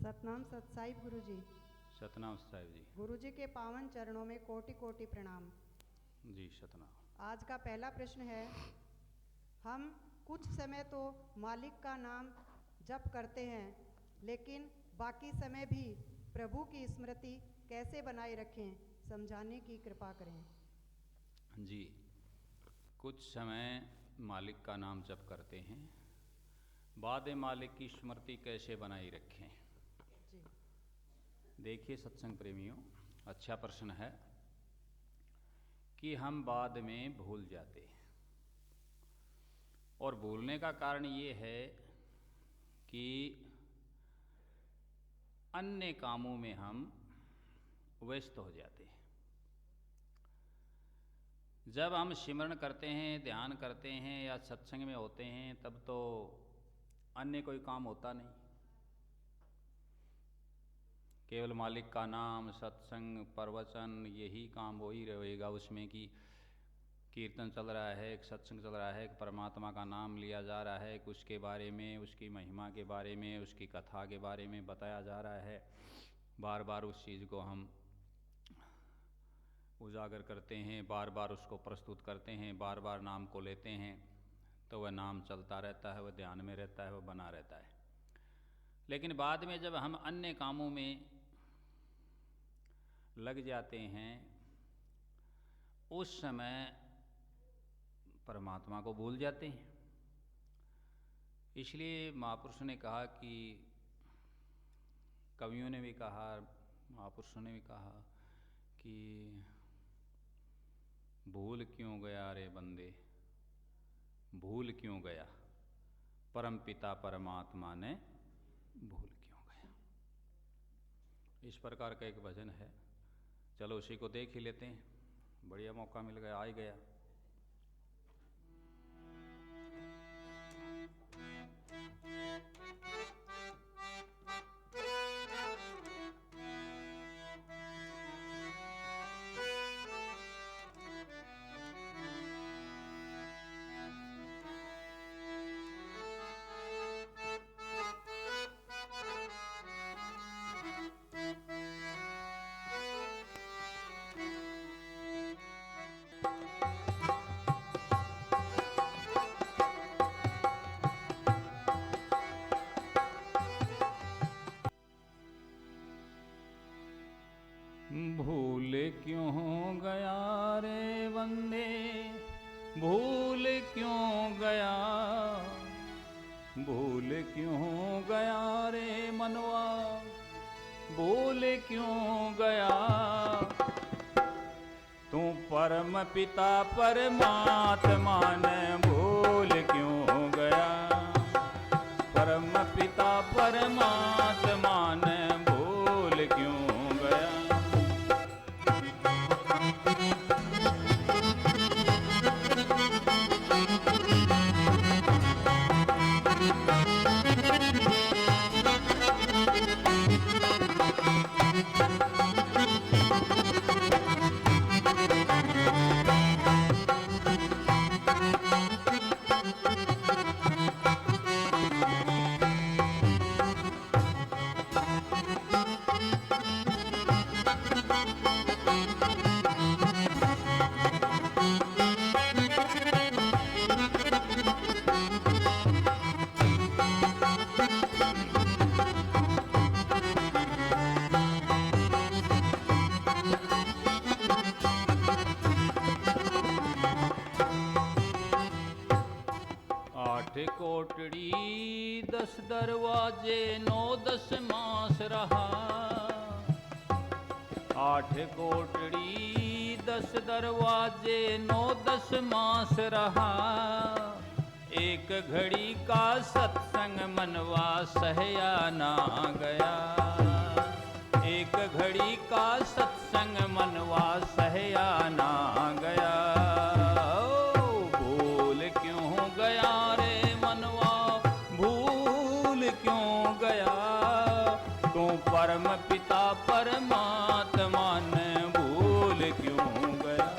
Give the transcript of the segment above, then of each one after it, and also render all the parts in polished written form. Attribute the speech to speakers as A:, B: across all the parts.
A: सतनाम सतसाहिब गुरु जी।
B: सतनाम साहिब जी।
A: गुरु जी के पावन चरणों में कोटि कोटि प्रणाम
B: जी। सतनाम।
A: आज का पहला प्रश्न है, हम कुछ समय तो मालिक का नाम जप करते हैं, लेकिन बाकी समय भी प्रभु की स्मृति कैसे बनाए रखें, समझाने की कृपा करें।
B: जी, कुछ समय मालिक का नाम जप करते हैं, बाद में मालिक की स्मृति कैसे बनाई रखें।
A: जी।
B: देखिए सत्संग प्रेमियों, अच्छा प्रश्न है कि हम बाद में भूल जाते हैं, और भूलने का कारण ये है कि अन्य कामों में हम व्यस्त हो जाते हैं। जब हम सिमरण करते हैं, ध्यान करते हैं या सत्संग में होते हैं, तब तो अन्य कोई काम होता नहीं, केवल मालिक का नाम, सत्संग, प्रवचन, यही काम हो ही रहेगा उसमें कि कीर्तन चल रहा है, एक सत्संग चल रहा है, एक परमात्मा का नाम लिया जा रहा है, उसके बारे में, उसकी महिमा के बारे में, उसकी कथा के बारे में बताया जा रहा है। बार बार उस चीज़ को हम उजागर करते हैं, बार बार उसको प्रस्तुत करते हैं, बार बार नाम को लेते हैं, तो वह नाम चलता रहता है, वह ध्यान में रहता है, वह बना रहता है। लेकिन बाद में जब हम अन्य कामों में लग जाते हैं, उस समय परमात्मा को भूल जाते हैं। इसलिए महापुरुषों ने कहा कि, कवियों ने भी कहा, महापुरुषों ने भी कहा कि भूल क्यों गया रे बंदे, भूल क्यों गया, परम पिता परमात्मा ने भूल क्यों गया। इस प्रकार का एक भजन है, चलो उसी को देख ही लेते हैं। बढ़िया मौका मिल गया, आ ही गया। भूल क्यों गया रे बंदे, भूल क्यों गया, भूल क्यों गया रे मनवा, भूल क्यों गया। तू परम पिता परमात्मा ने भूल क्यों गया, परम पिता परमात्मा ने भूल क्यों गया। आठ कोटड़ी 10 दरवाजे 9 10 मास रहा, 8 कोटड़ी 10 दरवाजे 9 10 मास रहा। एक घड़ी का सत्संग मनवा सहया ना गया, एक घड़ी का सत्संग मनवा सहया ना गया। भूल क्यों गया रे मनवा, भूल क्यों गया। तू परम पिता परमात्मा ने भूल क्यों गया।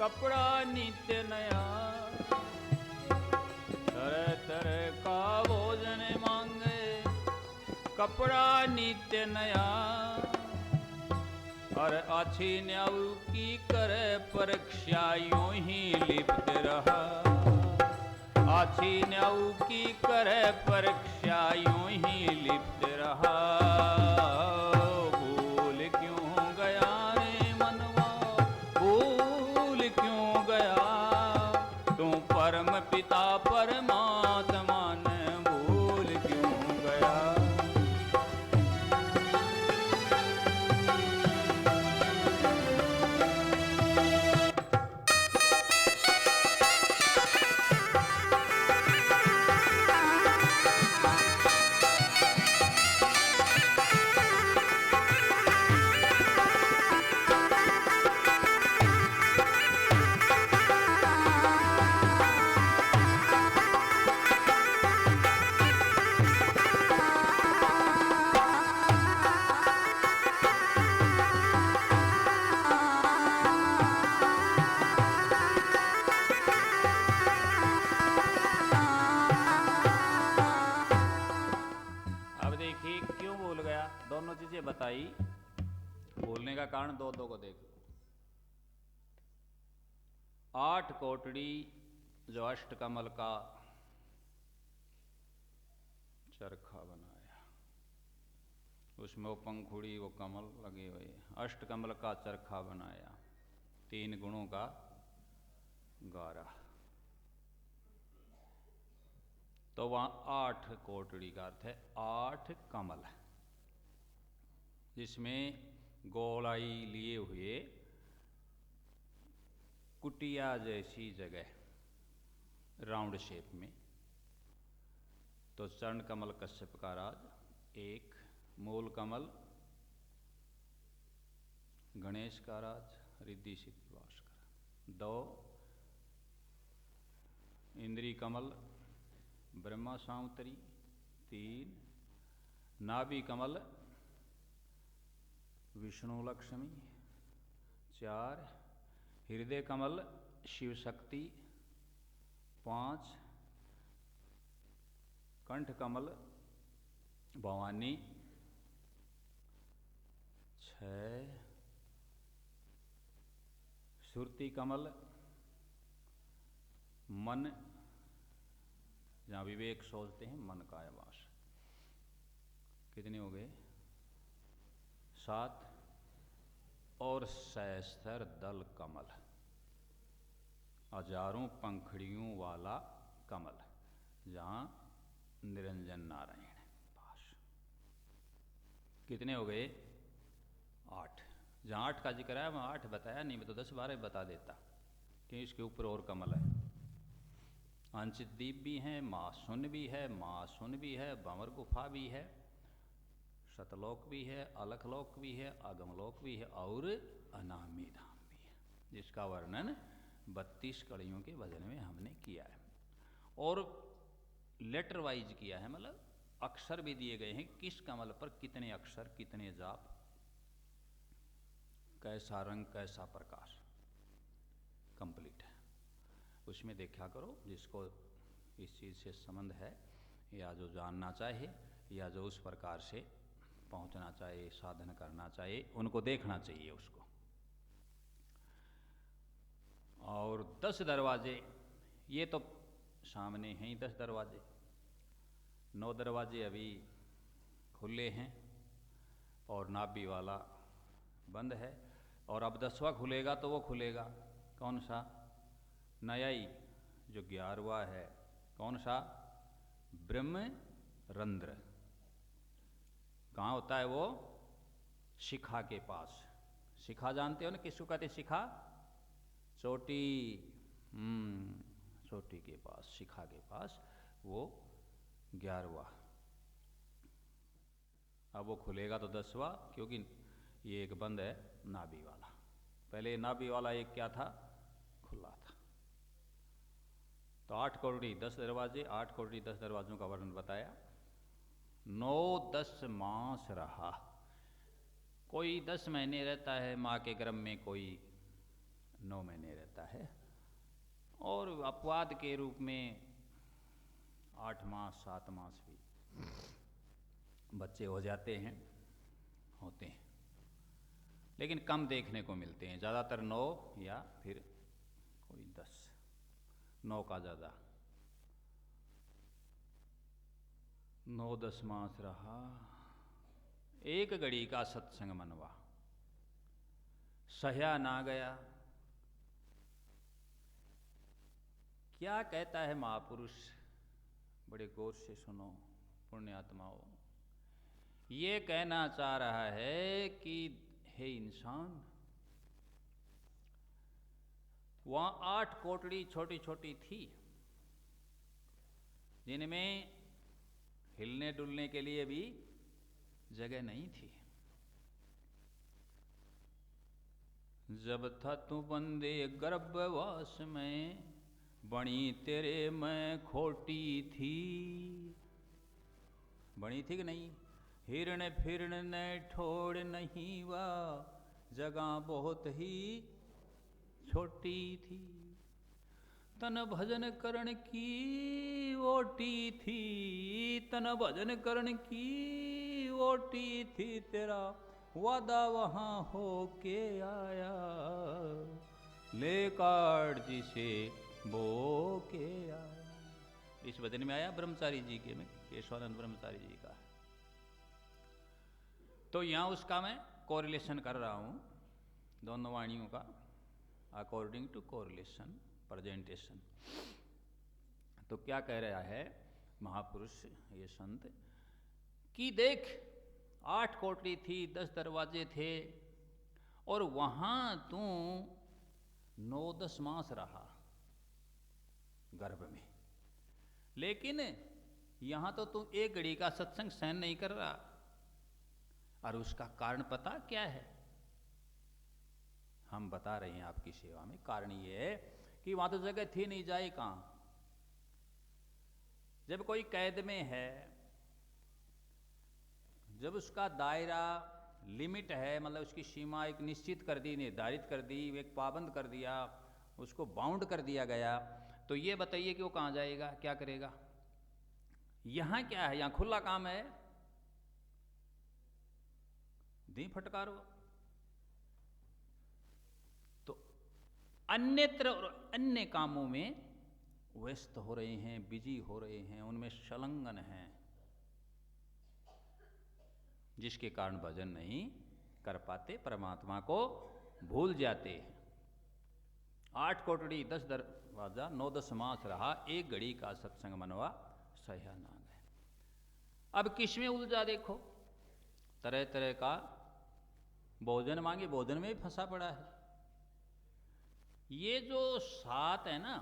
B: कपड़ा नित्य नया, तरह तरह का भोजन मांगे, कपड़ा नित्य नया। और अच्छी न्याऊ की करे परीक्षा यूं ही लिप्त रहा, अच्छी न्याऊ की करे परीक्षा यूं ही लिप्त रहा। भूल क्यों गया रे मनवा, भूल क्यों गया, तू परम पिता परमात्मा ने भूल क्यों गया। दोनों चीजें बताई, बोलने का कारण दो को देख। 8 कोटड़ी जो अष्टकमल का चरखा बनाया, उसमें वो पंखुड़ी वो कमल लगे हुए, अष्टकमल का चरखा बनाया, 3 गुणों का गारा, तो वहां 8 कोटड़ी का अर्थ है 8 कमल, जिसमें गोलाई लिए हुए कुटिया जैसी जगह राउंड शेप में। तो चरण कमल कश्यप का राज 1, मूल कमल गणेश का राज रिद्धि सिद्धि वास का, 2 इंद्री कमल ब्रह्मा सावंतरी, 3 नाभि कमल विष्णु लक्ष्मी, 4 हृदय कमल शिव शक्ति, 5 कंठ कमल भवानी, 6 सुरती कमल मन, जहां विवेक सोचते हैं मन का आवास। कितने हो गए? 7 और सहस्त्र दल कमल, हजारों पंखड़ियों वाला कमल, जहां निरंजन नारायण पास। कितने हो गए? 8। जहां 8 का जिक्र है वहां 8 बताया नहीं, मैं तो 10-12 बता देता कि इसके ऊपर और कमल है। अंचित दीप भी है, मासून भी है, मासून भी है, भंवर गुफा भी है, सतलोक भी है, अलखलोक भी है, अगमलोक भी है और अनामी धाम भी है, जिसका वर्णन 32 कड़ियों के भजन में हमने किया है। और लेटर वाइज किया है, मतलब अक्षर भी दिए गए हैं, किस कमल पर कितने अक्षर, कितने जाप, कैसा रंग, कैसा प्रकाश, कंप्लीट है। उसमें देखा करो, जिसको इस चीज़ से संबंध है या जो जानना चाहे या जो उस प्रकार से पहुंचना चाहिए, साधन करना चाहिए, उनको देखना चाहिए उसको। और 10 दरवाजे, ये तो सामने हैं ही 10 दरवाजे, 9 दरवाजे अभी खुले हैं और नाभि वाला बंद है। और अब 10वां खुलेगा तो वो खुलेगा कौन सा? नयाई जो 11वां है, कौन सा? ब्रह्म रंध्र। कहाँ होता है वो? शिखा के पास। शिखा जानते हो ना, किसको कहते हैं शिखा? चोटी। चोटी के पास, शिखा के पास, वो 11वां। अब वो खुलेगा तो 10वां, क्योंकि ये एक बंद है नाभि वाला। पहले नाभि वाला एक क्या था? खुला था। तो 8 कोटड़ी 10 दरवाजे, 8 कोटड़ी 10 दरवाजों का वर्णन बताया। 9-10 मास रहा। कोई 10 महीने रहता है माँ के गर्भ में, कोई 9 महीने रहता जाता है, और अपवाद के रूप में 8 मास 7 मास भी बच्चे हो जाते हैं, होते हैं, लेकिन कम देखने को मिलते हैं। ज़्यादातर 9 या फिर कोई 10, 9 का ज़्यादा, 9-10 मास रहा। एक घड़ी का सत्संग मनवा, सह्या ना गया। क्या कहता है महापुरुष, बड़े गौर से सुनो पुण्यात्माओं। ये कहना चाह रहा है कि हे इंसान, वहां 8 कोटड़ी छोटी छोटी थी, जिनमें हिलने डुलने के लिए भी जगह नहीं थी। जब था तू बंदे गर्भवास में, बणी तेरे मैं खोटी थी। बणी थी कि नहीं? हिरण फिरण न ठोड़ नहीं वा, जगह बहुत ही छोटी थी। तन भजन करण की ओटी थी, तन भजन करण की ओटी थी। तेरा वादा वहां हो के आया, ले कार्ड जिसे बो के आया। इस भजन में आया ब्रह्मचारी जी के में, केशवानंद ब्रह्मचारी जी का। तो यहाँ उसका मैं कोरिलेशन कर रहा हूँ दोनों वाणियों का, अकॉर्डिंग टू कोरिलेशन प्रेजेंटेशन। तो क्या कह रहा है महापुरुष ये संत कि देख, 8 कोटड़ी थी, 10 दरवाजे थे, और वहां तू 9-10 मास रहा गर्भ में, लेकिन यहां तो तू एक घड़ी का सत्संग सहन नहीं कर रहा। और उसका कारण पता क्या है? हम बता रहे हैं आपकी सेवा में। कारण ये है कि वहां तो जगह थी नहीं, जाए कहां? जब कोई कैद में है, जब उसका दायरा लिमिट है, मतलब उसकी सीमा एक निश्चित कर दी, निर्धारित कर दी, एक पाबंद कर दिया, उसको बाउंड कर दिया गया, तो ये बताइए कि वो कहाँ जाएगा, क्या करेगा? यहां क्या है? यहां खुला काम है, दी फटकारो। तो अन्यत्र और अन्य कामों में व्यस्त हो रहे हैं, बिजी हो रहे हैं, उनमें संलग्न हैं, जिसके कारण भजन नहीं कर पाते, परमात्मा को भूल जाते हैं। 8 कोटड़ी 10 दरवाजा 9-10 मास रहा, एक घड़ी का सत्संग मनवा, सह्या ना गए। अब किस में उलझा? देखो, तरह तरह का भोजन मांगे, भोजन में भी फंसा पड़ा है। ये जो 7 है ना,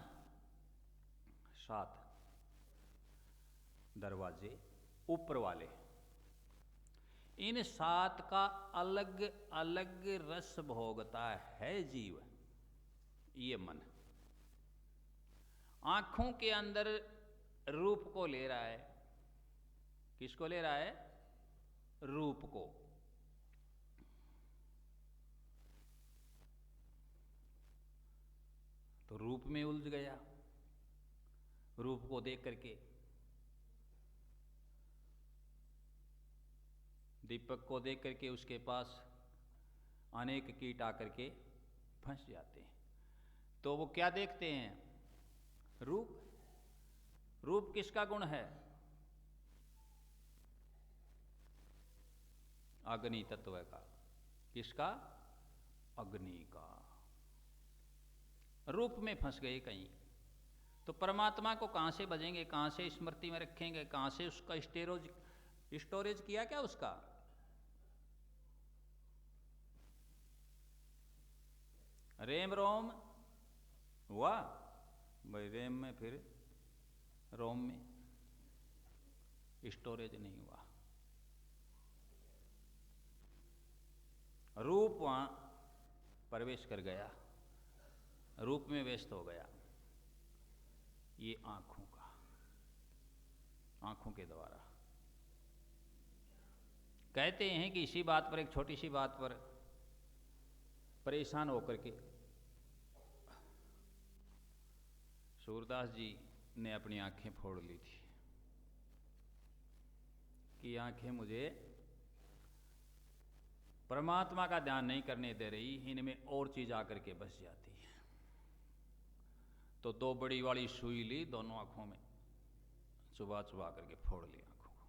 B: 7 दरवाजे ऊपर वाले, इन 7 का अलग अलग रस भोगता है जीव। ये मन आंखों के अंदर रूप को ले रहा है। किसको ले रहा है? रूप को। तो रूप में उलझ गया, रूप को देख करके। दीपक को देख करके उसके पास अनेक कीट आकर के फंस जाते हैं। तो वो क्या देखते हैं? रूप। रूप किसका गुण है? अग्नि तत्व का। किसका? अग्नि का। रूप में फंस गए कहीं। तो परमात्मा को कहां से भजेंगे, कहां से स्मृति में रखेंगे, कहां से उसका स्टोरेज किया क्या उसका? रेम रोम हुआ भाई, रेम में फिर रोम में स्टोरेज नहीं हुआ। रूप वहां प्रवेश कर गया, रूप में व्यस्त हो गया। ये आंखों का, आंखों के द्वारा। कहते हैं कि इसी बात पर, एक छोटी सी बात पर परेशान होकर के सूरदास जी ने अपनी आंखें फोड़ ली थी कि आंखें मुझे परमात्मा का ध्यान नहीं करने दे रही, इनमें और चीज आकर के बस जाती है। तो दो बड़ी वाली सुई ली, दोनों आंखों में चुबा चुबा करके फोड़ ली आंखों को।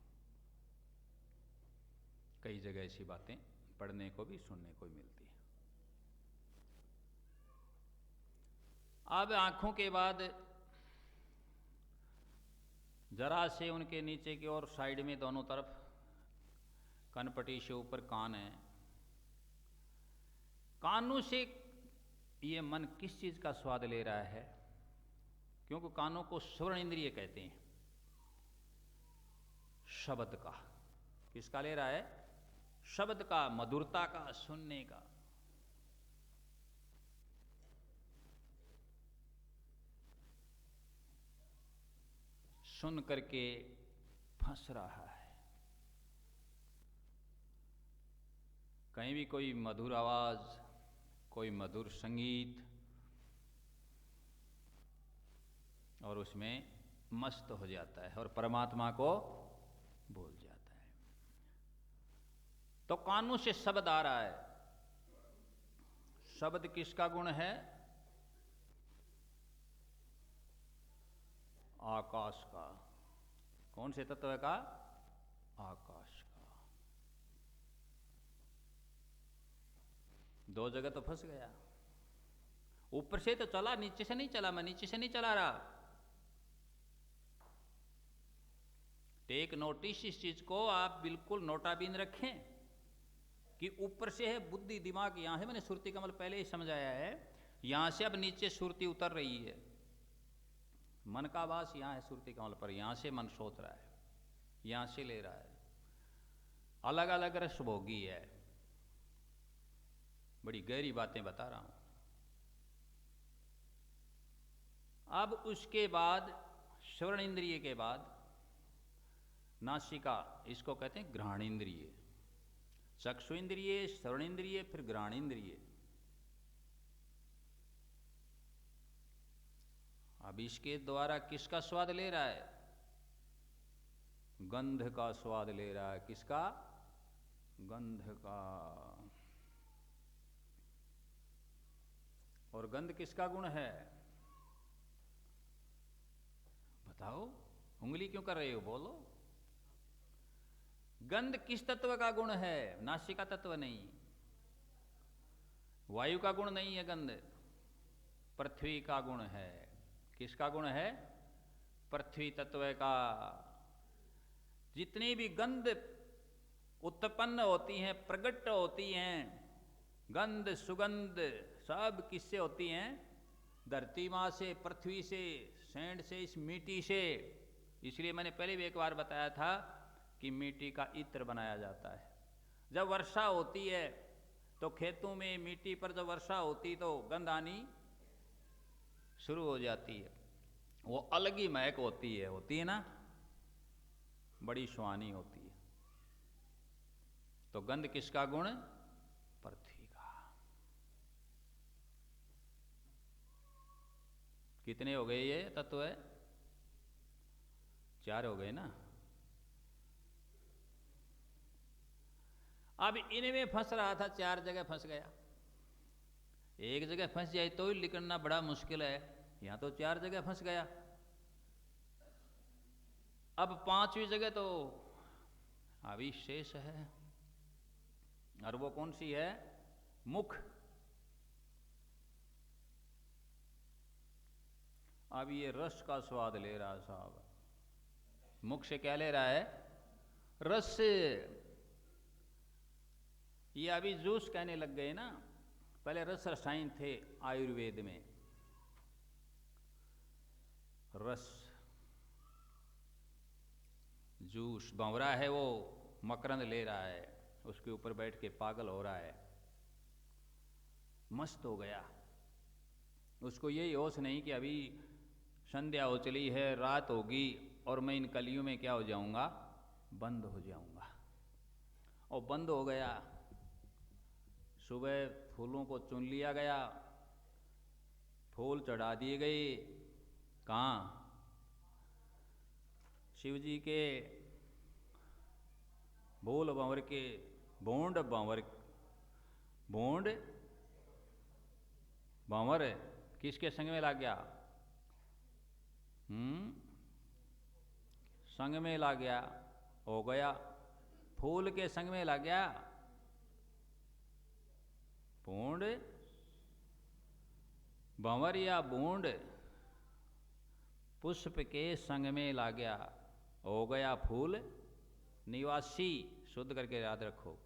B: कई जगह ऐसी बातें पढ़ने को भी सुनने को भी मिलती है। अब आंखों के बाद जरा से उनके नीचे की ओर साइड में दोनों तरफ कनपटी से ऊपर कान है। कानों से ये मन किस चीज का स्वाद ले रहा है? क्योंकि कानों को श्रवण इंद्रिय कहते हैं, शब्द का। किसका ले रहा है? शब्द का, मधुरता का, सुनने का। सुन करके फंस रहा है। कहीं भी कोई मधुर आवाज, कोई मधुर संगीत, और उसमें मस्त हो जाता है और परमात्मा को भूल जाता है। तो कानों से शब्द आ रहा है। शब्द किसका गुण है? आकाश का। कौन से तत्व का? आकाश का। दो जगह तो फंस गया। ऊपर से तो चला, नीचे से नहीं चला। मैं नीचे से नहीं चला रहा। टेक नोटिस, इस चीज को आप बिल्कुल नोटाबीन रखें कि ऊपर से है बुद्धि, दिमाग यहां है। मैंने सुरति कमल पहले ही समझाया है। यहां से अब नीचे सुरति उतर रही है। मन का वास यहां है सुरति कमल पर। यहां से मन सोच रहा है, यहां से ले रहा है। अलग अलग रस भोगी है। बड़ी गहरी बातें बता रहा हूं। अब उसके बाद श्रवण इंद्रिय के बाद नासिका, इसको कहते हैं घ्राण इंद्रिय। चक्षु इंद्रिय, श्रवण इंद्रिय, फिर घ्राण इंद्रिय। अब इसके द्वारा किसका स्वाद ले रहा है? गंध का स्वाद ले रहा है। किसका? गंध का। और गंध किसका गुण है? बताओ, उंगली क्यों कर रहे हो? बोलो। गंध किस तत्व का गुण है? नासिका तत्व नहीं, वायु का गुण नहीं है गंध। पृथ्वी का गुण है। किसका गुण है? पृथ्वी तत्व का। जितनी भी गंध उत्पन्न होती हैं, प्रकट होती हैं, गंध सुगंध सब किससे होती हैं? धरती माँ से, पृथ्वी से, सैंड से, इस मिट्टी से। इसलिए मैंने पहले भी एक बार बताया था कि मिट्टी का इत्र बनाया जाता है। जब वर्षा होती है तो खेतों में मिट्टी पर जब वर्षा होती तो गंध आनी शुरू हो जाती है। वो अलग ही महक होती है ना, बड़ी सुहानी होती है। तो गंध किसका गुण? पृथ्वी का। कितने हो गए ये तत्व? है 4 हो गए ना। अब इनमें फंस रहा था, 4 जगह फंस गया। एक जगह फंस जाए तो ही निकलना बड़ा मुश्किल है। यहां तो 4 जगह फंस गया। अब 5वीं जगह तो अभी शेष है। और वो कौन सी है? मुख। अब ये रस का स्वाद ले रहा साहब। मुख से क्या ले रहा है? रस। ये अभी जूस कहने लग गए ना। पहले रस रसायन थे आयुर्वेद में। रस, जूस। भंवरा है वो मकरंद ले रहा है, उसके ऊपर बैठ के पागल हो रहा है, मस्त हो गया। उसको यही होश नहीं कि अभी संध्या हो चली है, रात होगी और मैं इन कलियों में क्या हो जाऊंगा? बंद हो जाऊंगा। और बंद हो गया। सुबह फूलों को चुन लिया गया, फूल चढ़ा दिए गए, कहाँ? शिव जी के बोल भंवर के भोंड भंवर किसके संग में लग गया? संग में लग गया, हो गया। फूल के संग में लग गया, भोंड भंवर या बूंद पुष्प के संग में ला गया, हो गया फूल निवासी। शुद्ध करके याद रखो।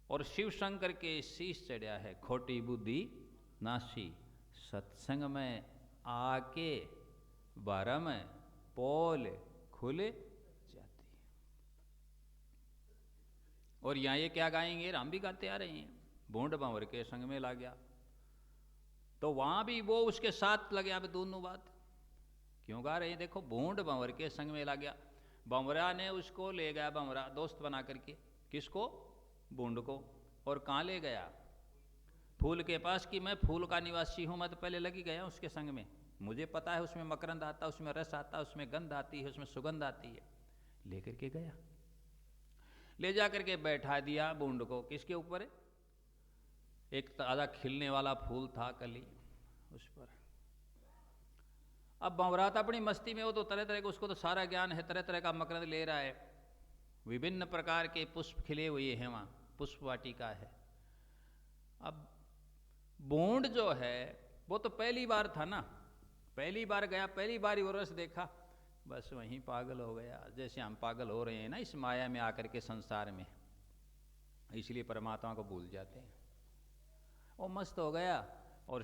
B: और शिव शंकर के शीश चढ़ा है खोटी बुद्धि नाशी, सत्संग में आके भरम पोल खुल जाती है। और यहाँ ये क्या गाएंगे? हम भी गाते आ रहे हैं, भोंड भंवर के संग में ला गया। तो वहां भी वो उसके साथ लगे। अब दोनों बात क्यों गा रहे हैं? देखो, भोंड भंवर के संग में ला गया, भंवरा ने उसको ले गया, भंवरा दोस्त बना करके। किसको? भोंड को। और कहाँ ले गया? फूल के पास। कि मैं फूल का निवासी हूं, मैं तो पहले लगी गया उसके संग में, मुझे पता है उसमें मकरंद आता है, उसमें रस आता है, उसमें गंध आती है, उसमें सुगंध आती है। लेकर के गया, ले जा करके बैठा दिया भोंड को। किसके ऊपर? एक ताजा खिलने वाला फूल था कली, उस पर। अब भंवरा था अपनी मस्ती में, वो तो तरह तरह का, उसको तो सारा ज्ञान है, तरह तरह का मकरंद ले रहा है, विभिन्न प्रकार के पुष्प खिले हुए हैं वहां, पुष्प वाटिका है। अब भोंड जो है वो तो पहली बार था ना, पहली बार गया, पहली बार ही वो रस देखा, बस वहीं पागल हो गया। जैसे हम पागल हो रहे हैं ना इस माया में आकर के, संसार में, इसलिए परमात्मा को भूल जाते हैं। वो मस्त हो गया। और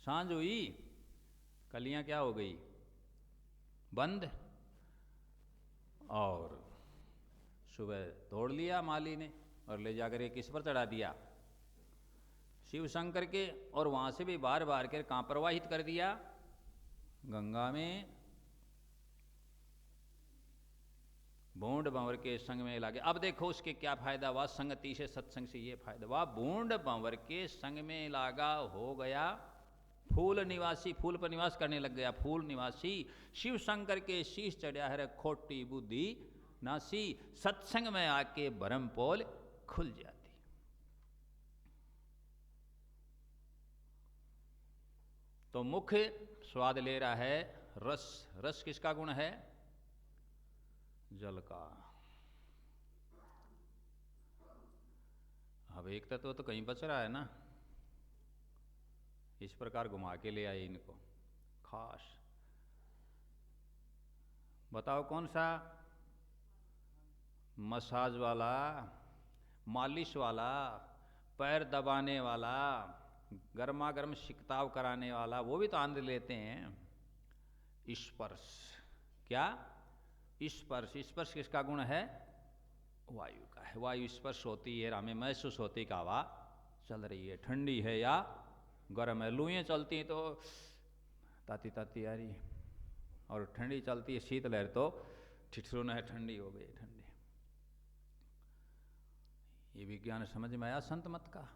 B: सांझ हुई, कलियां क्या हो गई? बंद। और सुबह तोड़ लिया माली ने और ले जाकर के किस पर चढ़ा दिया? शिव शंकर के। और वहां से भी बार बार कर कहां प्रवाहित कर दिया? गंगा में। भोंड भंवर के संग में लागे। अब देखो उसके क्या फायदा हुआ? संगति से, सत्संग से ये फायदा हुआ, भोंड भंवर के संग में लागा, हो गया फूल निवासी, फूल पर निवास करने लग गया, फूल निवासी। शिव शंकर के शीश चढ़ा है खोटी बुद्धि नासी, सत्संग में आके भरम पोल खुल जाती। तो मुख्य स्वाद ले रहा है रस। रस किसका गुण है? जल का। अब एक तत्व तो कहीं बच रहा है ना, इस प्रकार घुमा के ले आए इनको खास। बताओ कौन सा? मसाज वाला, मालिश वाला, पैर दबाने वाला, गर्मा गर्म शिकताव कराने वाला, वो भी तो आनंद लेते हैं। स्पर्श। क्या? स्पर्श। स्पर्श किसका गुण है? वायु का है। वायु स्पर्श होती है, हमें महसूस होती है कि हवा चल रही है, ठंडी है या गर्म है। लुएं चलती हैं तो ताती ताती आ रही है, और ठंडी चलती है शीत लहर तो ठिठुरन है, ठंडी हो गई, ठंडी। ये विज्ञान समझ में आया संत मत का।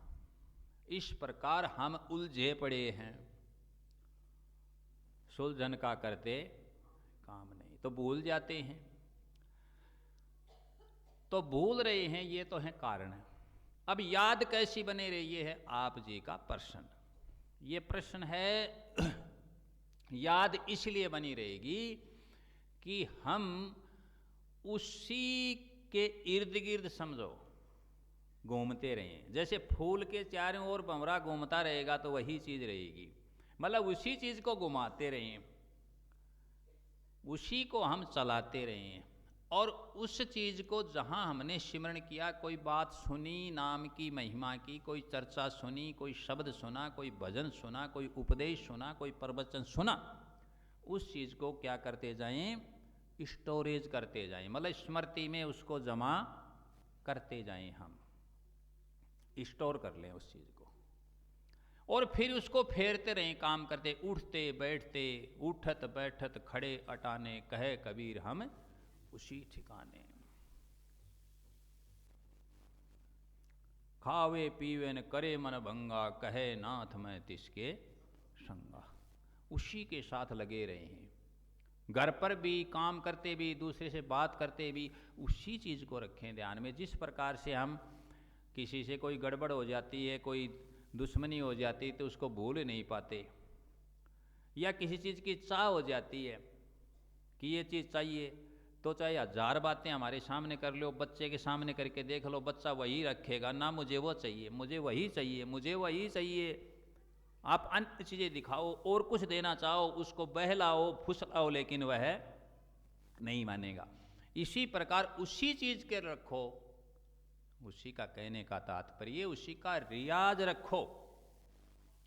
B: इस प्रकार हम उलझे पड़े हैं, सुलझन का करते काम नहीं, तो भूल जाते हैं। तो भूल रहे हैं, ये तो है कारण। अब याद कैसी बने रही, ये है आप जी का प्रश्न। ये प्रश्न है याद इसलिए बनी रहेगी कि हम उसी के इर्द गिर्द, समझो, घूमते रहें। जैसे फूल के चारों ओर भंवरा घूमता रहेगा तो वही चीज रहेगी, मतलब उसी चीज को घुमाते रहें, उसी को हम चलाते रहें। और उस चीज को जहां हमने सिमरण किया, कोई बात सुनी नाम की महिमा की, कोई चर्चा सुनी, कोई शब्द सुना, कोई भजन सुना, कोई उपदेश सुना, कोई प्रवचन सुना, उस चीज को क्या करते जाएं? स्टोरेज करते जाएं, मतलब स्मृति में उसको जमा करते जाएं, हम स्टोर कर लें उस चीज को। और फिर उसको फेरते रहें, काम करते, उठते बैठते, उठत बैठत खड़े अटाने, कहे कबीर हम उसी ठिकाने। खावे पीवे न करे मन भंगा, कहे नाथ मैं तिसके संगा। उसी के साथ लगे रहे हैं। घर पर भी काम करते भी, दूसरे से बात करते भी उसी चीज़ को रखें ध्यान में। जिस प्रकार से हम किसी से कोई गड़बड़ हो जाती है, कोई दुश्मनी हो जाती है तो उसको भूल नहीं पाते, या किसी चीज़ की चाह हो जाती है कि ये चीज़ चाहिए, तो चाहे 1000 बातें हमारे सामने कर लो, बच्चे के सामने करके देख लो, बच्चा वही रखेगा ना, मुझे वो चाहिए, मुझे वही चाहिए, मुझे वही चाहिए। आप अन्य चीज़ें दिखाओ और कुछ देना चाहो, उसको बहलाओ फुसलाओ, लेकिन वह नहीं मानेगा। इसी प्रकार उसी चीज़ के रखो, उसी का कहने का तात्पर्य उसी का रियाज रखो।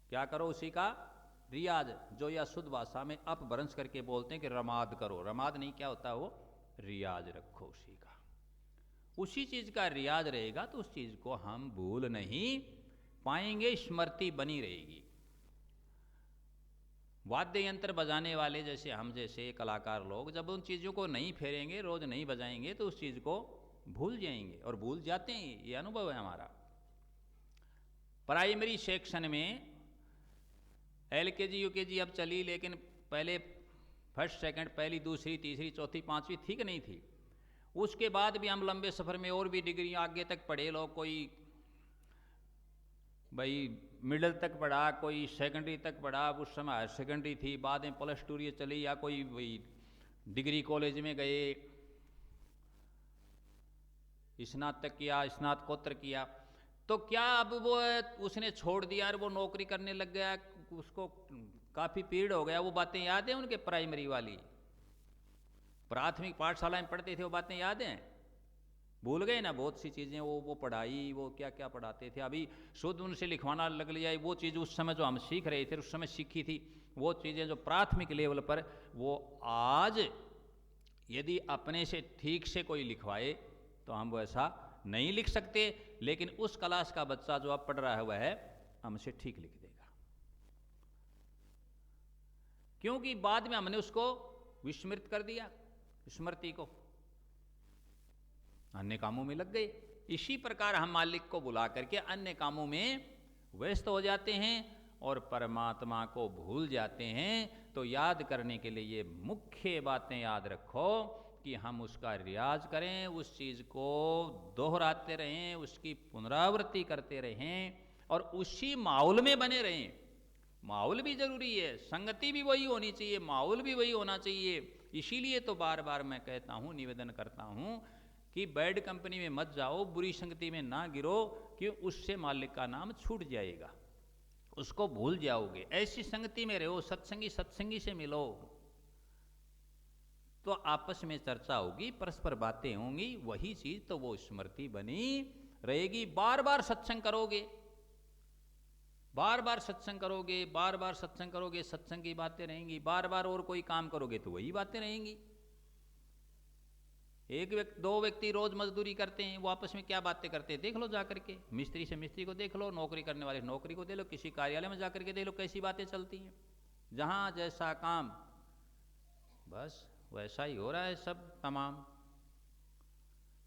B: क्या करो? उसी का रियाज, जो या शुद्ध भाषा में अपभ्रंश करके बोलते हैं कि रमाद करो। रमाद नहीं, क्या होता है वो? रियाज रखो उसी का। उसी चीज़ का रियाज रहेगा तो उस चीज़ को हम भूल नहीं पाएंगे, स्मृति बनी रहेगी। वाद्य यंत्र बजाने वाले जैसे हम जैसे कलाकार लोग जब उन चीज़ों को नहीं फेरेंगे, रोज नहीं बजाएंगे, तो उस चीज़ को भूल जाएंगे और भूल जाते हैं। ये अनुभव है हमारा। प्राइमरी सेक्शन में LKG UKG अब चली, लेकिन पहले फर्स्ट सेकंड, पहली दूसरी तीसरी चौथी पांचवी ठीक नहीं थी। उसके बाद भी हम लंबे सफ़र में और भी डिग्री आगे तक पढ़े लोग, कोई भाई मिडिल तक पढ़ा, कोई सेकेंडरी तक पढ़ा, उस समय हायर सेकेंडरी थी, बाद में +2 ये चली, या कोई वही डिग्री कॉलेज में गए, स्नातक किया, स्नातकोत्तर किया, तो क्या अब वो उसने छोड़ दिया और वो नौकरी करने लग गया, उसको काफ़ी पीरियड हो गया, वो बातें याद हैं उनके? प्राइमरी वाली प्राथमिक पाठशाला में पढ़ते थे, वो बातें याद हैं? भूल गए ना बहुत सी चीज़ें। वो पढ़ाई, वो क्या क्या पढ़ाते थे, अभी शुद्ध उनसे लिखवाना लग लिया। वो चीज़ उस समय जो हम सीख रहे थे, उस समय सीखी थी, वो चीज़ें जो प्राथमिक लेवल पर, वो आज यदि अपने से ठीक से कोई लिखवाए तो हम वैसा नहीं लिख सकते, लेकिन उस क्लास का बच्चा जो अब पढ़ रहा है वह हमसे ठीक लिख देगा, क्योंकि बाद में हमने उसको विस्मृत कर दिया, स्मृति को अन्य कामों में लग गए। इसी प्रकार हम मालिक को बुला करके अन्य कामों में व्यस्त हो जाते हैं और परमात्मा को भूल जाते हैं। तो याद करने के लिए ये मुख्य बातें याद रखो कि हम उसका रियाज करें, उस चीज़ को दोहराते रहें, उसकी पुनरावृत्ति करते रहें और उसी माहौल में बने रहें। माहौल भी जरूरी है, संगति भी वही होनी चाहिए, माहौल भी वही होना चाहिए। इसीलिए तो बार बार मैं कहता हूँ, निवेदन करता हूँ कि बैड कंपनी में मत जाओ, बुरी संगति में ना गिरो, कि उससे मालिक का नाम छूट जाएगा, उसको भूल जाओगे। ऐसी संगति में रहो, सत्संगी से मिलो, तो आपस में चर्चा होगी, परस्पर बातें होंगी, वही चीज तो वो स्मृति बनी रहेगी। बार बार सत्संग करोगे, बार बार सत्संग करोगे, बार बार सत्संग करोगे, सत्संग की बातें रहेंगी। बार बार और कोई काम करोगे तो वही बातें रहेंगी। दो व्यक्ति रोज मजदूरी करते हैं, वो आपस में क्या बातें करते हैं देख लो जाकर के। मिस्त्री से मिस्त्री को देख लो, नौकरी करने वाले नौकरी को देख लो, किसी कार्यालय में जाकर के देख लो कैसी बातें चलती हैं। जहां जैसा काम, बस वैसा ही हो रहा है सब तमाम।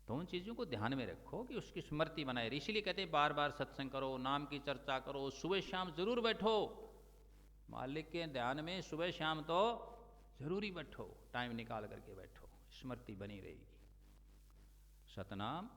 B: तो उन चीज़ों को ध्यान में रखो कि उसकी स्मृति बनाए। इसीलिए कहते हैं बार बार सत्संग करो, नाम की चर्चा करो, सुबह शाम जरूर बैठो मालिक के ध्यान में, सुबह शाम तो जरूरी बैठो, टाइम निकाल करके बैठो, स्मृति बनी रहेगी। सतनाम।